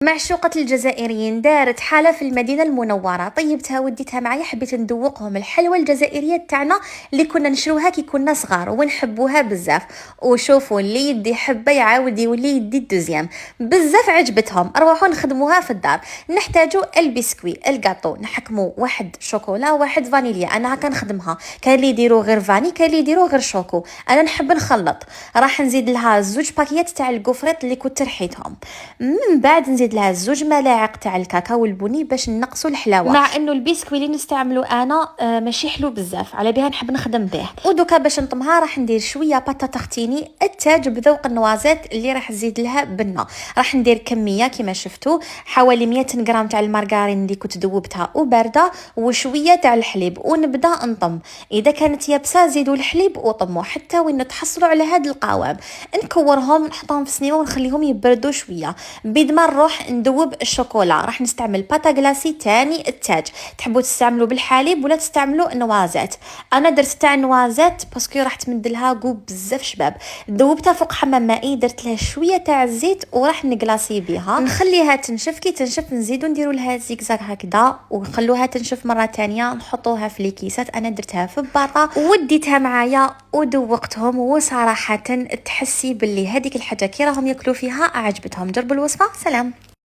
معشوقة الجزائريين دارت حالة في المدينة المنورة، طيبتها وديتها معايا، حبيت ندوقهم الحلوى الجزائرية تاعنا اللي كنا نشروها كي كنا صغار ونحبوها بزاف. وشوفوا اللي يدي حبة يعاود يولي يدي الدوزيام، بزاف عجبتهم. روحوا نخدموها في الدار. نحتاجوا البسكوي، الكاطو، نحكموا واحد شوكولا واحد فانيليا. انا هكا نخدمها، كاين اللي يديروا غير فاني، كاين اللي يديروا غير شوكو، انا نحب نخلط. راح نزيد لها زوج باكيات تاع الكوفريت اللي كنت رحيتهم، من بعد نزيد لها زوج ملاعق تاع الكاكاو البني باش نقصوا الحلاوه. مع انه البسكوي اللي نستعملو انا ماشي حلو بزاف، على بها نحب نخدم به. ودوكا باش نطمها راح ندير شويه باتا تختيني التاج بذوق النوازات اللي راح نزيد لها بنه. راح ندير كميه كما شفتوا حوالي 100 غرام تاع المارغرين اللي كنت ذوبتها وبارده، وشويه تاع الحليب، ونبدا نطم. اذا كانت يابسه زيدوا الحليب وطموا حتى وين تحصلوا على هذا القوام. نكورهم نحطهم في سنيمه ونخليهم يبردوا شويه. بيد ما نروح ندوب الشوكولا راح نستعمل باتا غلاسي تاني التاج. تحبوا تستعملوا بالحليب ولا تستعملوا النوازات؟ انا درت تاع النوازات باسكو راح تمد لها جو بزاف شباب. ذوبتها فوق حمام مائي، درت لها شويه تاع الزيت وراح نغلاسي بها، نخليها تنشف. كي تنشف نزيدو نديروا لها زيكزاك هكذا ونخلوها تنشف مره تانية، نحطوها في الكيسات. انا درتها في باطا وديتها معايا ودوقتهم، وصراحه تحسي باللي هذيك الحاجه كي راهم ياكلوا فيها عجبتهم. جربوا الوصفه. سلام.